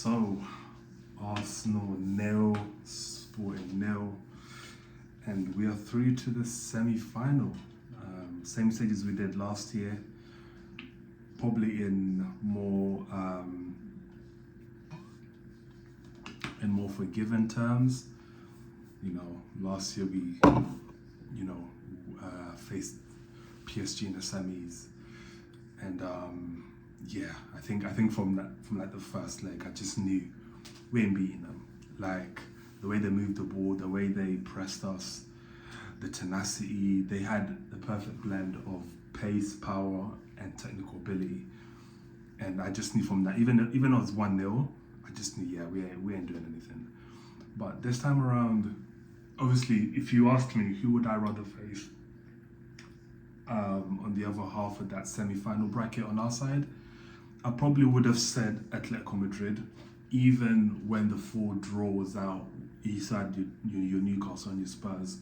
So, Arsenal nil, Sporting nil, and we are through to the semi-final. Same stage as we did last year, probably in more forgiven terms. Last year we, faced PSG in the semis, and I think from the first leg, I just knew we ain't beating them. Like the way they moved the ball, the way they pressed us, the tenacity, they had the perfect blend of pace, power, and technical ability. And I just knew from that, even though it was 1-0, I just knew, we ain't doing anything. But this time around, obviously, if you asked me who would I rather face on the other half of that semi-final bracket on our side, I probably would have said Atletico Madrid, even when the 4 draw was out. You said your Newcastle and your Spurs.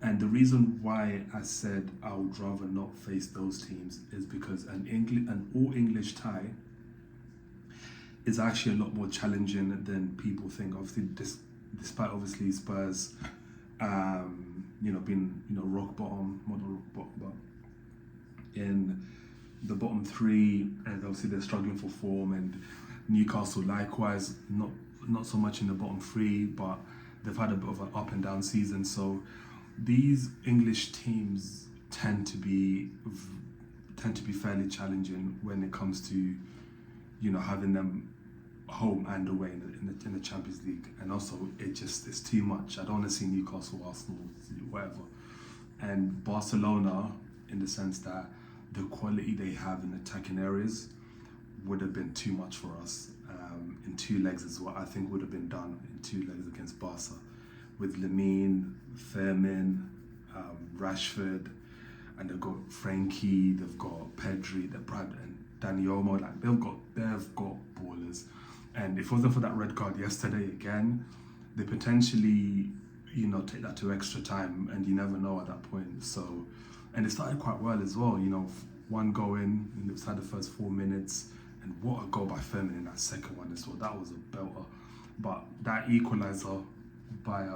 And the reason why I said I would rather not face those teams is because an all-English tie is actually a lot more challenging than people think. Obviously, despite obviously Spurs, being rock bottom, model rock bottom, but in the bottom 3, and obviously they're struggling for form, and Newcastle likewise, not so much in the bottom 3, but they've had a bit of an up and down season. So these English teams tend to be fairly challenging when it comes to having them home and away in the Champions League. And also it's too much. I don't want to see Newcastle, Arsenal, whatever. And Barcelona, in the sense that the quality they have in attacking areas would have been too much for us in 2 legs as well. I think would have been done in 2 legs against Barca, with Lamine, Fermin, Rashford, and they've got Frankie, they've got Pedri, and Dani Olmo. Like they've got ballers. And if it wasn't for that red card yesterday again, they potentially take that to extra time, and you never know at that point. So, and it started quite well as well. 1 goal in inside the first 4 minutes, and what a goal by Fermin in that second one as well. That was a belter. But that equaliser by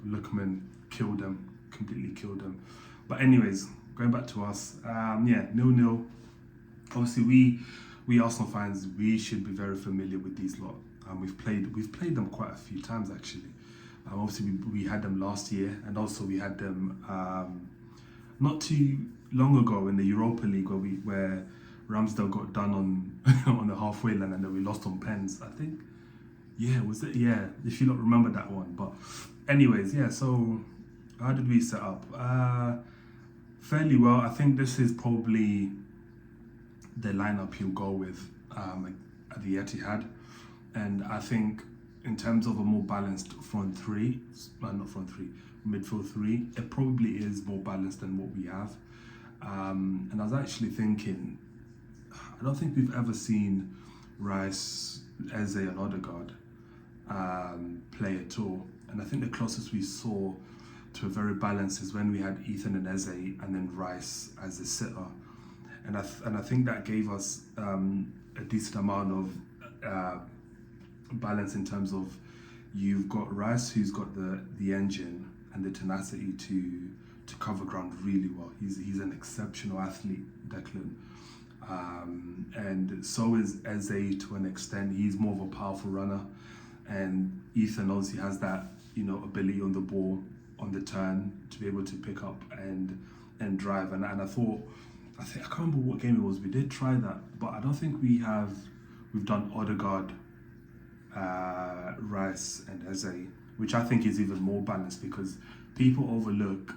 Lookman completely killed them. But anyways, going back to us, 0-0. Obviously, we Arsenal fans, we should be very familiar with these lot. We've played them quite a few times actually. Obviously, we had them last year, and also we had them not too long ago in the Europa League, where Ramsdale got done on the halfway line, and then we lost on pens, I think. Yeah, was it? Yeah, if you don't remember that one. But anyways, so how did we set up? Fairly well. I think this is probably the lineup you'll go with at the Etihad. And I think in terms of a more balanced midfield 3, it probably is more balanced than what we have. And I was actually thinking, I don't think we've ever seen Rice, Eze and Odegaard play at all. And I think the closest we saw to a very balanced is when we had Ethan and Eze and then Rice as a sitter. And I think that gave us a decent amount of balance in terms of you've got Rice, who's got the engine and the tenacity to cover ground really well. He's an exceptional athlete, Declan. And so is Eze to an extent. He's more of a powerful runner. And Ethan obviously has that, ability on the ball, on the turn, to be able to pick up and drive. And I can't remember what game it was. We did try that, but I don't think we've done Odegaard, Rice and Eze, which I think is even more balanced, because people overlook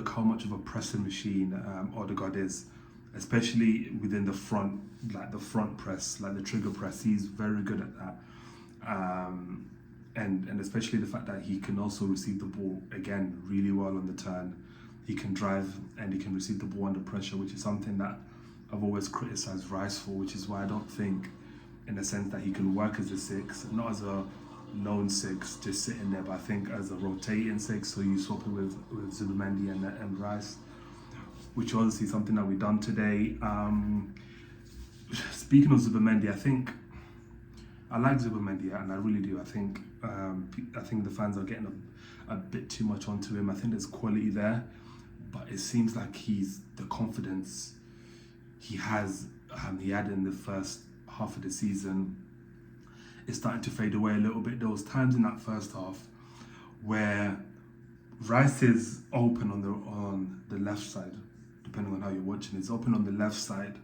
how much of a pressing machine Odegaard is, especially within the front, like the front press, like the trigger press. He's very good at that. And especially the fact that he can also receive the ball, again, really well on the turn. He can drive and he can receive the ball under pressure, which is something that I've always criticised Rice for, which is why I don't think, in a sense, that he can work as a 6, not as a lone 6, just sitting there, but I think as a rotating 6, so you swap it with Zubimendi and Rice, which obviously is something that we've done today. speaking of Zubimendi, I like Zubimendi, and I really do. I think the fans are getting a bit too much onto him. I think there's quality there, but it seems like the confidence he had in the first half of the season is starting to fade away a little bit. There was times in that first half where Rice is open on the left side, depending on how you're watching. It's open on the left side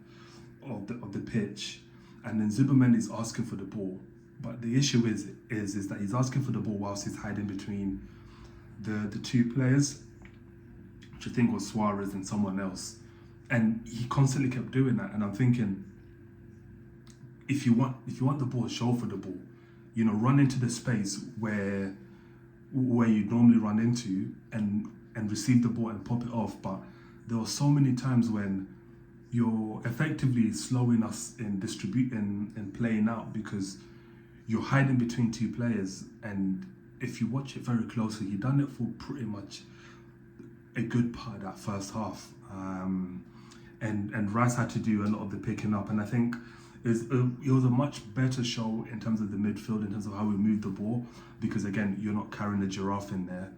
of the pitch, and then Zubimendi is asking for the ball. But the issue is that he's asking for the ball whilst he's hiding between the two players, which I think was Suarez and someone else. And he constantly kept doing that. And I'm thinking, if you want the ball, show for the ball. You know, run into the space where you normally run into and receive the ball and pop it off. But there were so many times when you're effectively slowing us in distributing and playing out because you're hiding between two players. And if you watch it very closely, he done it for pretty much a good part of that first half. And Rice had to do a lot of the picking up. And I think it was a much better show in terms of the midfield, in terms of how we moved the ball, because again, you're not carrying a giraffe in there,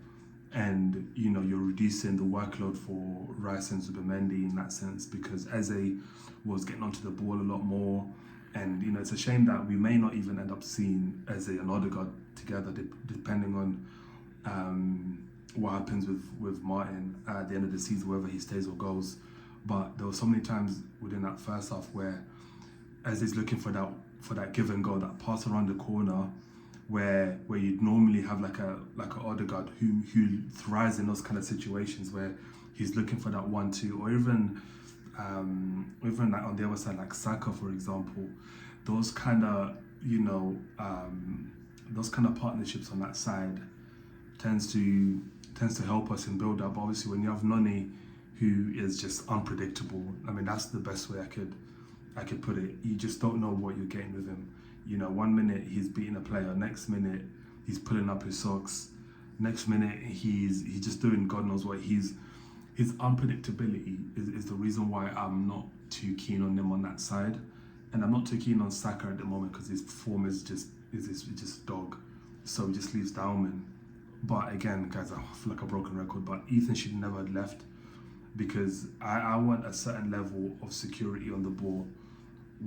and you know you're reducing the workload for Rice and Zubimendi in that sense, because Eze was getting onto the ball a lot more. And you know, it's a shame that we may not even end up seeing Eze and Odegaard together, depending on what happens with Martin at the end of the season, whether he stays or goes. But there were so many times within that first half where Eze's looking for that give and go, that pass around the corner, where you'd normally have like a Odegaard who thrives in those kind of situations where he's looking for that 1-2, or even like on the other side, like Saka, for example. Those kind of partnerships on that side tends to help us in build up. Obviously, when you have Noni, who is just unpredictable, I mean, that's the best way I could put it. You just don't know what you're getting with him. You know, 1 minute he's beating a player, next minute he's pulling up his socks, next minute he's just doing God knows what. His unpredictability is the reason why I'm not too keen on him on that side, and I'm not too keen on Saka at the moment because his form is just dog. So he just leaves Dalman. But again, guys, I feel like a broken record, but Ethan should never have left, because I want a certain level of security on the ball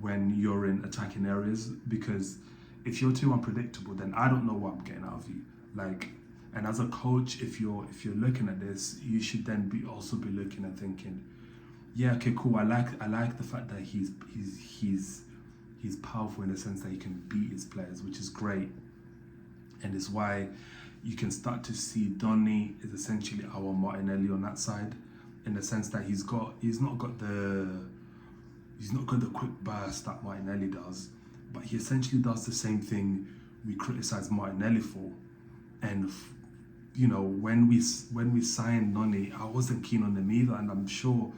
when you're in attacking areas, because if you're too unpredictable, then I don't know what I'm getting out of you. Like, and as a coach, if you're looking at this, you should then also be looking and thinking, yeah, okay, cool. I like the fact that he's powerful in the sense that he can beat his players, which is great, and is why you can start to see Donny is essentially our Martinelli on that side, in the sense that he's not got the quick burst that Martinelli does, but he essentially does the same thing we criticize Martinelli for. And you know, when we signed Noni, I wasn't keen on him either, and I'm sure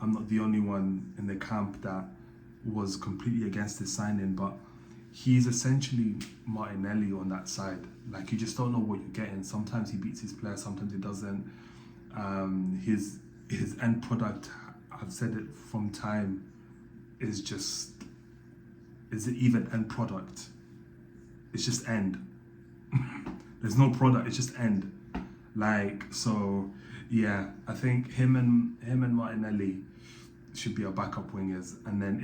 I'm not the only one in the camp that was completely against his signing. But he's essentially Martinelli on that side. Like, you just don't know what you're getting. Sometimes he beats his player, sometimes he doesn't. His end product, I've said it from time, is it even end product? It's just end. There's no product, it's just end. Like, so yeah, I think him and Martinelli should be our backup wingers, and then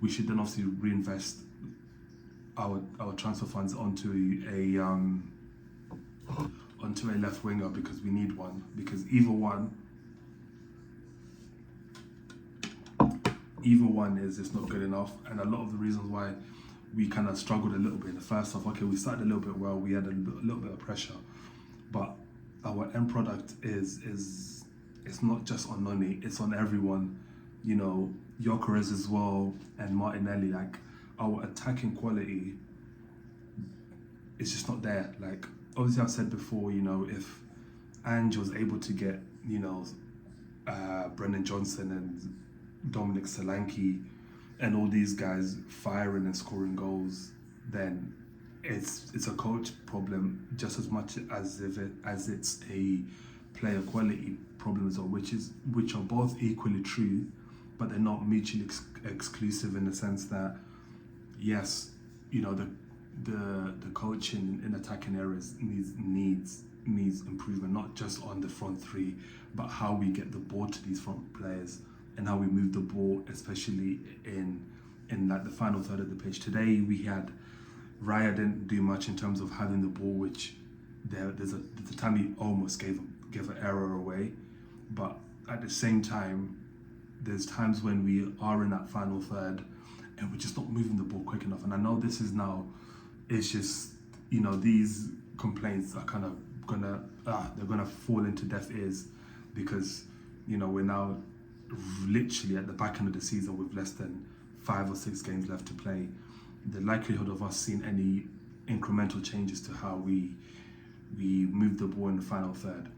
we should then obviously reinvest our transfer funds onto a left winger, because we need one, because either one is just not good enough. And a lot of the reasons why we kind of struggled a little bit in the first half, okay, we started a little bit well, we had a little bit of pressure, but our end product is it's not just on Noni, it's on everyone. You know, Gyökeres as well, and Martinelli. Like, our attacking quality is just not there. Like, obviously I've said before, you know, if Ange was able to get, you know, Brennan Johnson and Dominic Solanke and all these guys firing and scoring goals, then it's a coach problem just as much as it's a player quality problem as well, which are both equally true. but they're not mutually exclusive in the sense that, yes, the coaching in attacking areas needs improvement, not just on the front three, but how we get the ball to these front players and how we move the ball, especially in like the final third of the pitch. Today we had Raya didn't do much in terms of having the ball, which there's a time he almost gave an error away, but at the same time, there's times when we are in that final third and we're just not moving the ball quick enough. And I know this is now, it's just, these complaints are kind of they're gonna fall into deaf ears because, we're now literally at the back end of the season with less than 5 or 6 games left to play. The likelihood of us seeing any incremental changes to how we move the ball in the final third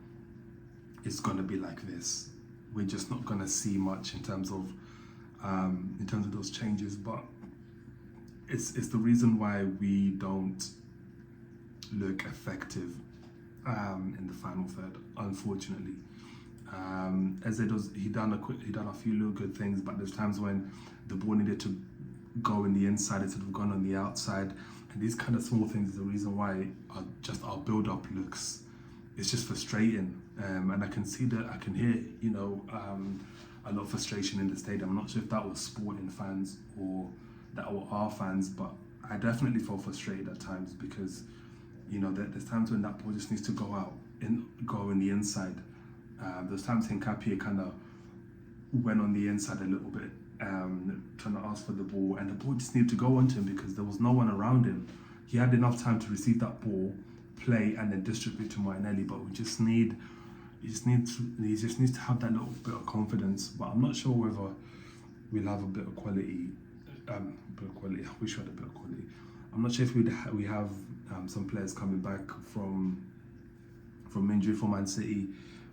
is going to be like this. We're just not going to see much in terms of those changes, but it's the reason why we don't look effective in the final third, unfortunately. As he done a few little good things, but there's times when the ball needed to go in the inside instead of going on the outside, and these kind of small things is the reason why our build-up looks, it's just frustrating, and I can hear a lot of frustration in the stadium. I'm not sure if that was Sporting fans or that were our fans, but I definitely felt frustrated at times because there's times when that ball just needs to go out and go in the inside. There's times Nkapie kind of went on the inside a little bit, trying to ask for the ball, and the ball just needed to go onto him because there was no one around him. He had enough time to receive that ball, play, and then distribute to Martinelli, but he just needs to have that little bit of confidence. But I'm not sure whether we'll have a bit of quality. I wish we had a bit of quality. I'm not sure if we have some players coming back from injury for Man City,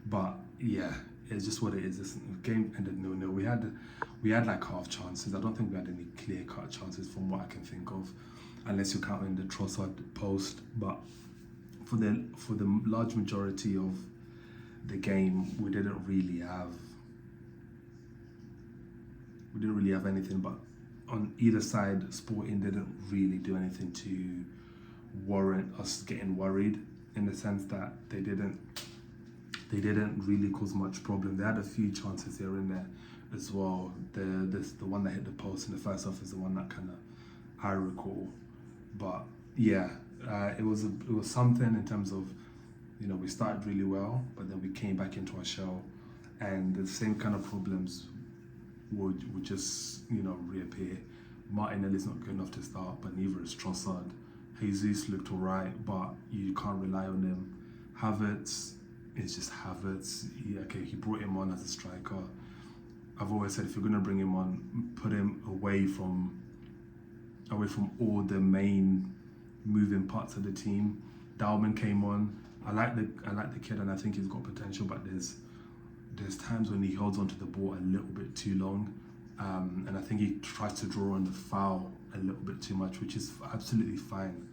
but yeah, it's just what it is. This game ended 0-0. We had like half chances. I don't think we had any clear-cut chances from what I can think of, unless you're counting the Trossard post. But for the large majority of the game, we didn't really have anything. But on either side, Sporting didn't really do anything to warrant us getting worried, in the sense that they didn't really cause much problem. They had a few chances here and there as well. The one that hit the post in the first half is the one that kind of I recall. But yeah, it was something in terms of, we started really well, but then we came back into our shell, and the same kind of problems would just reappear. Martinelli's not good enough to start, but neither is Trossard. Jesus looked alright, but you can't rely on him. Havertz, it's just Havertz. He brought him on as a striker. I've always said if you're going to bring him on, put him away from all the main moving parts of the team. Dalman came on. I like the kid, and I think he's got potential, but there's times when he holds onto the ball a little bit too long, and I think he tries to draw on the foul a little bit too much, which is absolutely fine.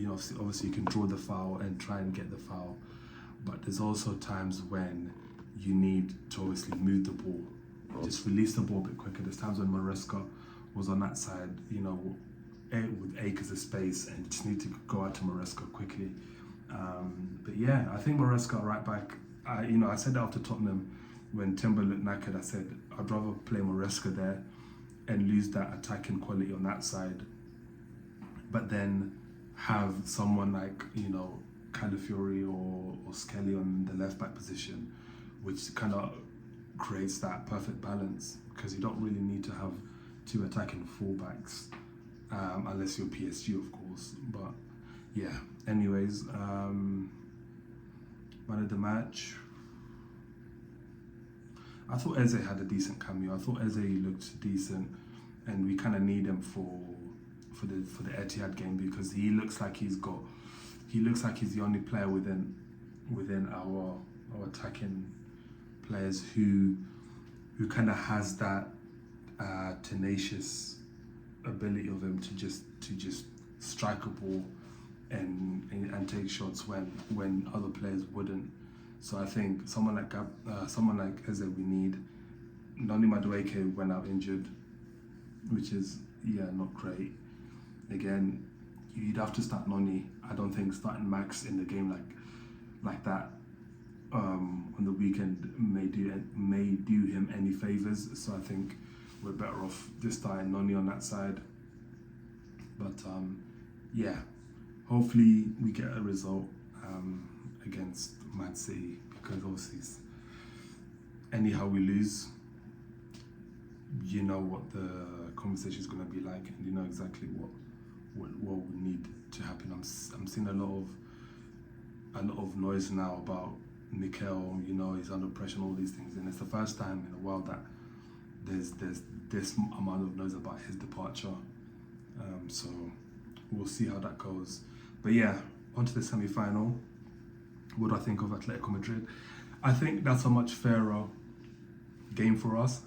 Obviously you can draw the foul and try and get the foul, but there's also times when you need to obviously move the ball, just release the ball a bit quicker. There's times when Maresca was on that side, with acres of space, and just need to go out to Maresca quickly. But yeah, I think Maresca right back. I said that after Tottenham when Timber looked knackered. I said I'd rather play Maresca there and lose that attacking quality on that side, but then have someone like Calafiori or Skelly on the left back position, which kind of creates that perfect balance, because you don't really need to have 2 attacking fullbacks, unless you're PSG, of course. But yeah, anyways, man of the match, I thought Eze had a decent cameo. I thought Eze looked decent, and we kind of need him for the Etihad game, because he looks like he's the only player within our attacking players who kind of has that tenacious ability of him to just strike a ball and take shots when other players wouldn't. So I think someone like Eze we need. Noni Madueke went out injured, which is not great. Again, you'd have to start Noni. I don't think starting Max in the game like that on the weekend may do him any favors. So I think we're better off just starting Noni on that side. But hopefully we get a result against Man City, because obviously anyhow we lose, you know what the conversation is going to be like, and you know exactly what would need to happen. I'm seeing a lot of noise now about Mikel. You know, he's under pressure and all these things, and it's the first time in a while that there's this amount of noise about his departure. So we'll see how that goes. But yeah, on to the semi-final. What do I think of Atletico Madrid? I think that's a much fairer game for us.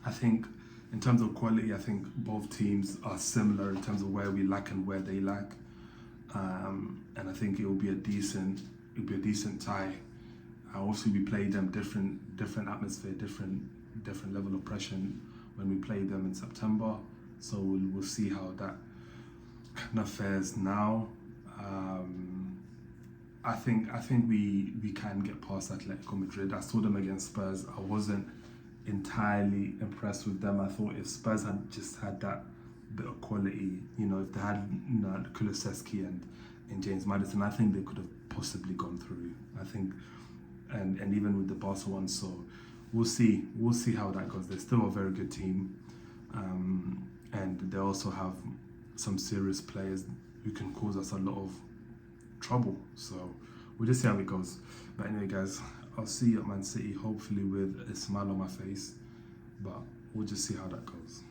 I think in terms of quality, I think both teams are similar in terms of where we lack and where they lack. And I think it'll be a decent tie. Obviously, we played them different atmosphere, different level of pressure when we played them in September. So we'll see how that kind of fares now. I think we can get past Atletico Madrid. I saw them against Spurs. I wasn't entirely impressed with them. I thought if Spurs had just had that bit of quality, if they had Kulusevski and James Maddison, I think they could have possibly gone through. I think, and even with the Barca one, so we'll see how that goes. They're still a very good team, and they also have some serious players who can cause us a lot of trouble. So we'll just see how it goes. But anyway, guys, I'll see you at Man City, hopefully with a smile on my face. But we'll just see how that goes.